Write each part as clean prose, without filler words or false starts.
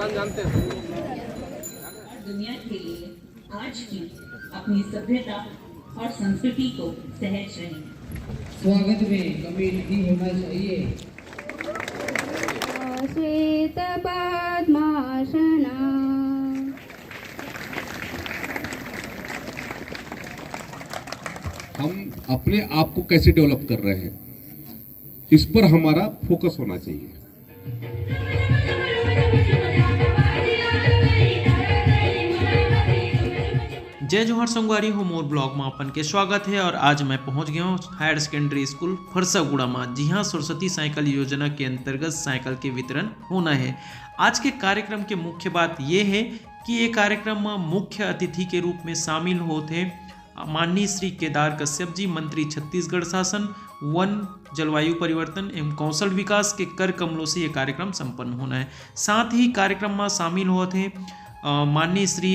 जानते हैं दुनिया के लिए आज की अपनी सभ्यता और संस्कृति को सहज रहे। स्वागत में कमी नहीं होना चाहिए। श्वेत पद्मासना। हम अपने आप को कैसे डेवलप कर रहे हैं, इस पर हमारा फोकस होना चाहिए। जय जोहर संगवारी हो, मोर ब्लॉग में अपन के स्वागत है। और आज मैं पहुंच गया हूँ हायर सेकेंडरी स्कूल फरसागुड़ा में। जी हाँ, सरस्वती साइकिल योजना के अंतर्गत साइकिल के वितरण होना है। आज के कार्यक्रम के मुख्य बात यह है कि ये कार्यक्रम में मुख्य अतिथि के रूप में शामिल होते माननीय श्री केदार कश्यप जी, मंत्री छत्तीसगढ़ शासन, वन, जलवायु परिवर्तन एवं कौशल विकास के कर कमलों से ये कार्यक्रम संपन्न होना है। साथ ही कार्यक्रम में शामिल होते माननीय श्री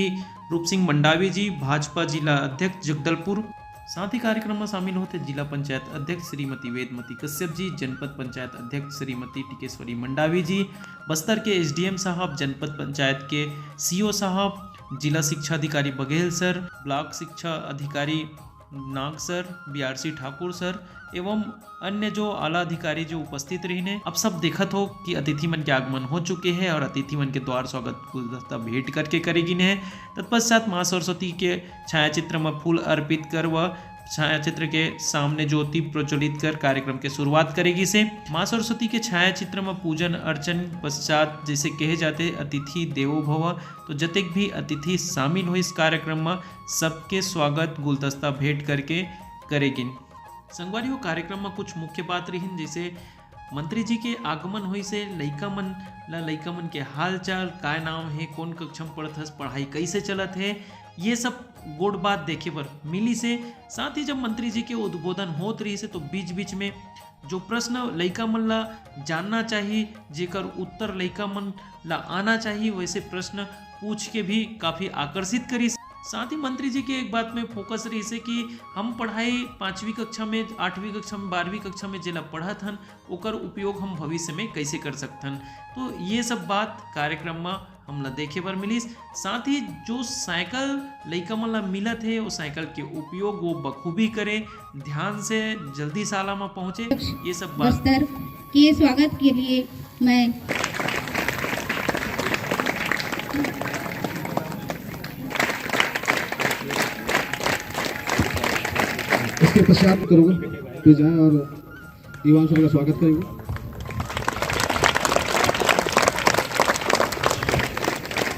रूप सिंह मंडावी जी, भाजपा जिला अध्यक्ष जगदलपुर। साथ ही कार्यक्रम में शामिल होते जिला पंचायत अध्यक्ष श्रीमती वेदमती कश्यप जी, जनपद पंचायत अध्यक्ष श्रीमती टिकेश्वरी मंडावी जी, बस्तर के एसडीएम साहब, जनपद पंचायत के सीओ साहब, जिला शिक्षा अधिकारी बघेल सर, ब्लॉक शिक्षा अधिकारी नाग सर, बीआरसी ठाकुर सर एवं अन्य जो आला अधिकारी जो उपस्थित रही ने। अब सब देखत हो कि अतिथि मन के आगमन हो चुके हैं और अतिथि मन के द्वार स्वागत गुलदस्ता भेंट करके करेगी ने। तत्पश्चात माँ सरस्वती के छायाचित्र में फूल अर्पित कर व छायाचित्र के सामने ज्योति प्रज्वलित कर कार्यक्रम के शुरुआत करेगी से। माँ सरस्वती के छायाचित्र में पूजन अर्चन पश्चात जैसे कहे जाते अतिथि देवो भव, तो जतेक भी अतिथि शामिल हो इस कार्यक्रम में सबके स्वागत गुलदस्ता भेंट करके करेगी। संगवारी कार्यक्रम में कुछ मुख्य बात रही, जैसे मंत्री जी के आगमन हुई से लइका मन के हाल चाल, का नाम है, कौन कक्षा में पढ़त हस, पढ़ाई कैसे चलत है, ये सब गोड़ बात देखे पर मिली से। साथ ही जब मंत्री जी के उद्बोधन होत रही से तो बीच बीच में जो प्रश्न लइका मन ला जानना चाहिए, जेकर उत्तर लइका मन ला आना चाहिए, वैसे प्रश्न पूछ के भी काफ़ी आकर्षित करी। साथ ही मंत्री जी के एक बात में फोकस रही से कि हम पढ़ाई 5वीं कक्षा में, 8वीं कक्षा में, 12वीं कक्षा में जिला पढ़त हन, ओकर उपयोग हम भविष्य में कैसे कर सकथन। तो ये सब बात कार्यक्रम में हमला देखे बर मिली। साथ ही जो साइकिल लइका मन ला मिलत है, वो साइकिल के उपयोग वो बखूबी करे, ध्यान से जल्दी शाला में पहुँचे, ये सब बात। बस्तर के स्वागत के लिए मैं इसके पश्चात करूँगा तो जाए और युवा का स्वागत करेंगे।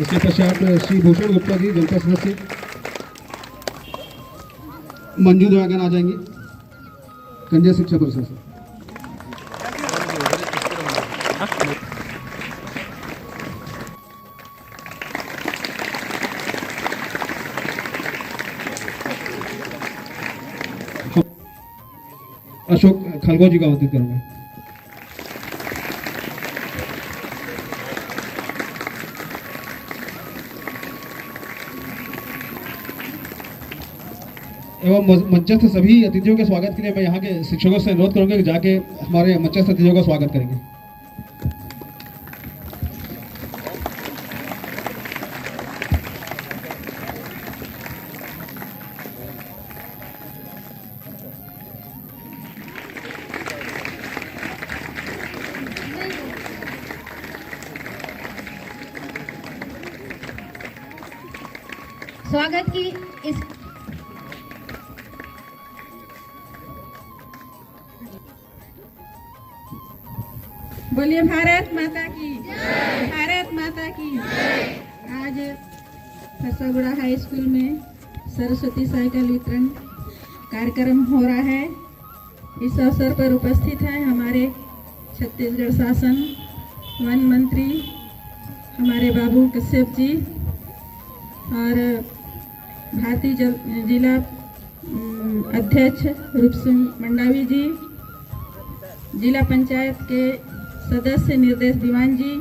इसके पश्चात श्री भूषण गुप्ता जी, जनपद सदस्य, मंजू द्वागन आ जाएंगे, कन्या शिक्षा परिषद से। अशोक खलगो जी का आमंत्रित करूंगा। एवं मंचस्थ सभी अतिथियों के स्वागत के लिए मैं यहाँ के शिक्षकों से अनुरोध करूंगा कि जाके हमारे मंचस्थ अतिथियों का स्वागत करेंगे। स्वागत की इस बोलिए भारत माता की जय। भारत माता की जय। आज फरसागुड़ा हाई स्कूल में सरस्वती साइकिल वितरण कार्यक्रम हो रहा है। इस अवसर पर उपस्थित हैं हमारे छत्तीसगढ़ शासन वन मंत्री हमारे बाबू कश्यप जी और भारतीय जिला अध्यक्ष रूप सिंह मंडावी जी, जिला पंचायत के सदस्य निर्देश दीवान जी,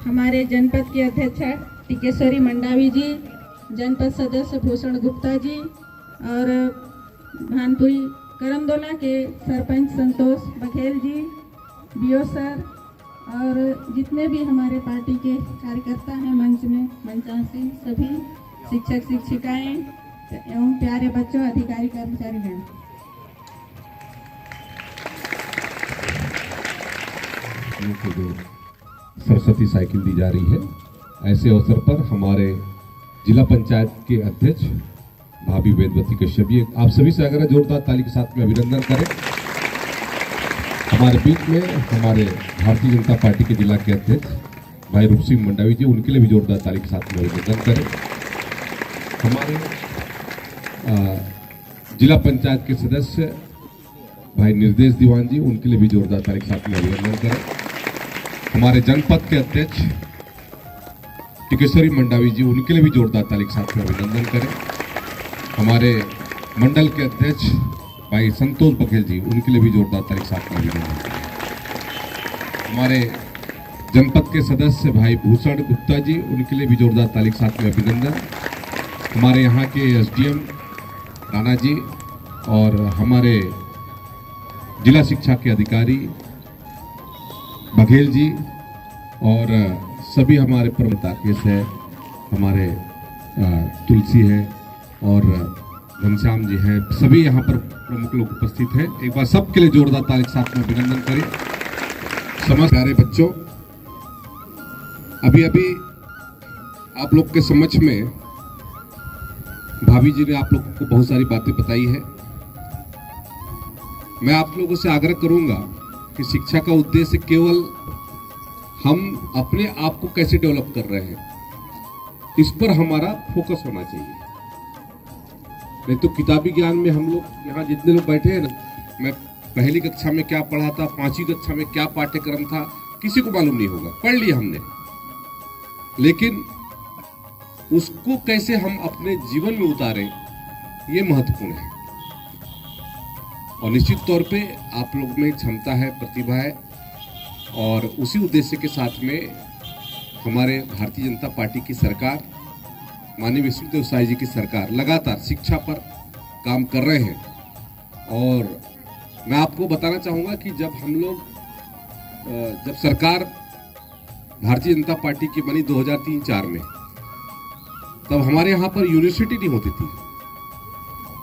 हमारे जनपद के अध्यक्ष टिकेश्वरी मंडावी जी, जनपद सदस्य भूषण गुप्ता जी और भानपुरी करमदोला के सरपंच संतोष बघेल जी, बीओ सर और जितने भी हमारे पार्टी के कार्यकर्ता हैं मंच में मंचासीन सभी शिक्षक शिक्षिकाएं एवं प्यारे बच्चों अधिकारी कर्मचारीगण। को जो सरस्वती साइकिल दी जा रही है, ऐसे अवसर पर हमारे जिला पंचायत के अध्यक्ष भाभी वेदवती कश्यप जी, आप सभी से अगर जोरदार ताली के साथ में अभिनंदन करें। हमारे बीच में हमारे भारतीय जनता पार्टी के जिला के अध्यक्ष भाई रूप सिंह मंडावी जी, उनके लिए भी जोरदार ताली के साथ में अभिनंदन करें। हमारे जिला पंचायत के सदस्य भाई निर्देश दीवान जी, उनके लिए भी जोरदार ताली के साथ में अभिनंदन करें। हमारे जनपद के अध्यक्ष टिकेश्वरी मंडावी जी, उनके लिए भी जोरदार ताली के साथ में अभिनंदन करें। हमारे मंडल के अध्यक्ष भाई संतोष बघेल जी, उनके लिए भी जोरदार ताली के साथ में अभिनंदन करें। हमारे जनपद के सदस्य भाई भूषण गुप्ता जी, उनके लिए भी जोरदार ताली के साथ में अभिनंदन। हमारे यहाँ के एसडीएम राणा जी और हमारे जिला शिक्षा के अधिकारी बघेल जी और सभी हमारे प्रमुख राकेश है, हमारे तुलसी है और घनश्याम जी हैं, सभी यहाँ पर प्रमुख लोग उपस्थित हैं। एक बार सबके लिए जोरदार ताली के साथ में अभिनंदन करें। समझ प्यारे बच्चों, अभी अभी आप लोग के समक्ष में भाभी जी ने आप लोगों को बहुत सारी बातें बताई है। मैं आप लोगों से आग्रह करूंगा कि शिक्षा का उद्देश्य केवल हम अपने आप को कैसे डेवलप कर रहे हैं, इस पर हमारा फोकस होना चाहिए। नहीं तो किताबी ज्ञान में हम लोग यहाँ जितने लोग बैठे हैं ना, मैं पहली कक्षा में क्या पढ़ा था, 5वीं कक्षा में क्या पाठ्यक्रम था, किसी को मालूम नहीं होगा। पढ़ लिया हमने, लेकिन उसको कैसे हम अपने जीवन में उतारें, ये महत्वपूर्ण है। और निश्चित तौर पे आप लोग में क्षमता है, प्रतिभा है, और उसी उद्देश्य के साथ में हमारे भारतीय जनता पार्टी की सरकार, माननीय विश्वदेव साई जी की सरकार लगातार शिक्षा पर काम कर रहे हैं। और मैं आपको बताना चाहूँगा कि जब सरकार भारतीय जनता पार्टी की बनी 2003-04 में, तब हमारे यहाँ पर यूनिवर्सिटी नहीं होती थी।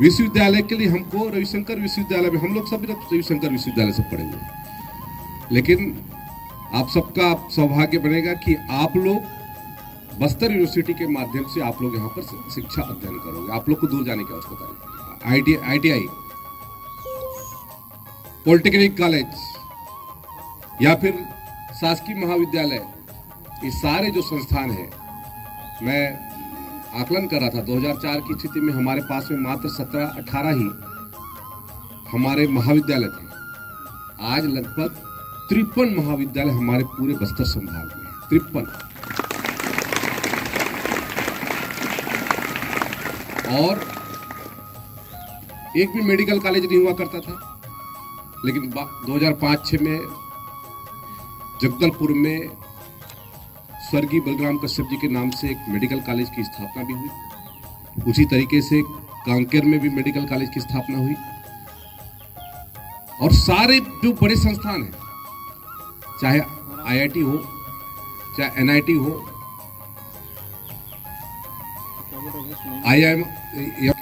विश्वविद्यालय के लिए हमको रविशंकर विश्वविद्यालय में, हम लोग सब रविशंकर विश्वविद्यालय से पढ़े हुए, लेकिन आप सबका सौभाग्य बनेगा कि आप लोग बस्तर यूनिवर्सिटी के माध्यम से आप लोग यहाँ पर शिक्षा अध्ययन करोगे। आप लोग को दूर जाने की आवश्यकता नहीं। ITI, पॉलिटेक्निक कॉलेज या फिर शासकीय महाविद्यालय, ये सारे जो संस्थान हैं, मैं आकलन कर रहा था 2004 की स्थिति में हमारे पास में मात्र 17-18 ही हमारे महाविद्यालय थे। आज लगभग 53 महाविद्यालय हमारे पूरे बस्तर संभाग में हैं। 53। और एक भी मेडिकल कॉलेज नहीं हुआ करता था, लेकिन 2005-06 में जगदलपुर में स्वर्गीय बलराम कश्यप जी के नाम से एक मेडिकल कॉलेज की स्थापना भी हुई। उसी तरीके से कांकेर में भी मेडिकल कॉलेज की स्थापना हुई। और सारे जो बड़े संस्थान हैं, चाहे IIT हो, चाहे NIT हो, IIM,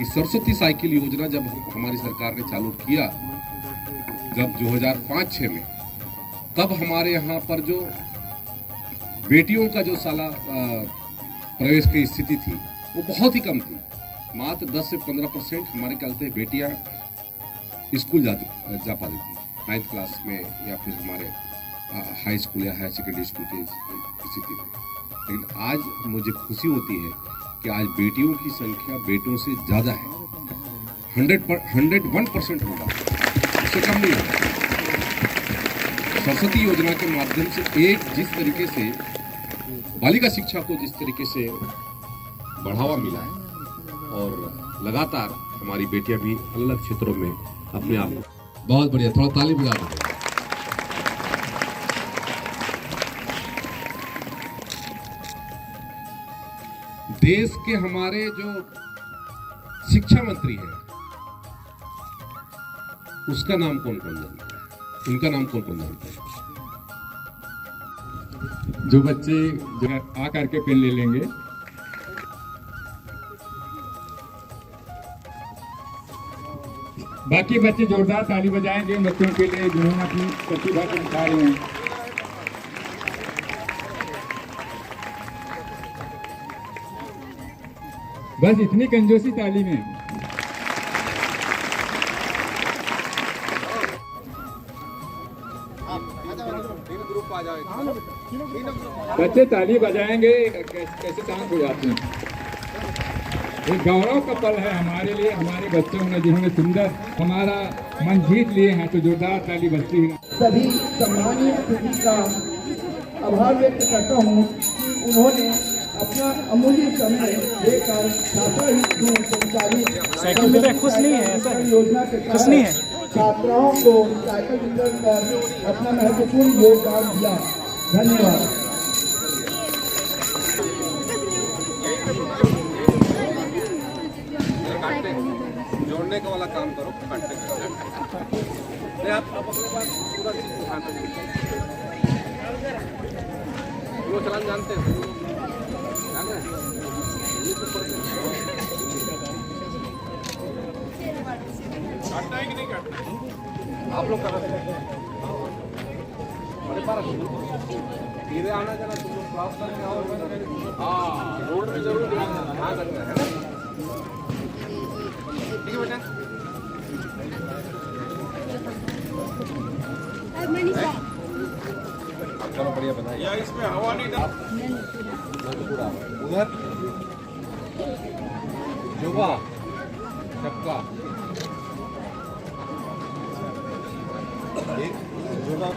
सरस्वती साइकिल योजना जब हमारी सरकार ने चालू किया, जब 2005-06 में, तब हमारे यहाँ पर जो बेटियों का जो शाला प्रवेश की स्थिति थी वो बहुत ही कम थी। मात्र 10 से 15% हमारे ख्याल से बेटियां स्कूल जा पाती थी 9th क्लास में, या फिर हमारे हाई स्कूल या हायर सेकेंडरी स्कूल की स्थिति में। लेकिन आज मुझे खुशी होती है कि आज बेटियों की संख्या बेटों से ज़्यादा है। 101% होगा, उससे कम नहीं होगा। सरस्वती योजना के माध्यम से जिस तरीके से बालिका शिक्षा को जिस तरीके से बढ़ावा मिला है, और लगातार हमारी बेटियां भी अलग अलग क्षेत्रों में अपने आप, बहुत बढ़िया, थोड़ा ताली बजा दो। देश के हमारे जो शिक्षा मंत्री हैं, उसका नाम कौन कौन जानता है? उनका नाम कौन कौन जानता है? जो बच्चे जो आ करके पेन ले लेंगे। बाकी बच्चे जोरदार ताली बजाएंगे उन बच्चों के लिए जिन्होंने अपनी प्रतिभा को दिखा रहे हैं। बस इतनी कंजूसी ताली में। बच्चे ताली बजाएंगे कैसे शांत हो जाते हैं। एक गौरव का पल है हमारे लिए, हमारे बच्चों ने जिन्होंने सुंदर हमारा मन जीत लिए हैं, तो जोरदार ताली बजती है। सभी सम्मानीय अतिथि का आभार व्यक्त करता हूँ कि उन्होंने अपना अमूल्य समय देकर छात्रा हित में संचालित खुश नहीं है योजना के तहत छात्राओं को साइकिल वितरण कर अपना महत्वपूर्ण योगदान दिया। धन्यवाद। जोड़ने का वाला काम करो, काटने का आप अपने पास पूरा चीज उठाते हो। चलान जानते हो? काटना है कि नहीं काटना है? आप लोग करो। सीधे आना जाना तुम लोग क्रॉस करके आओ। हाँ, रोड पे जरूर ध्यान रखना है ना। ठीक है बेटा। चलो बढ़िया बताइए। या इसमें हवा नहीं डाल। उधर जुबा चक्का एक जुबा।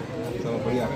चलो बढ़िया।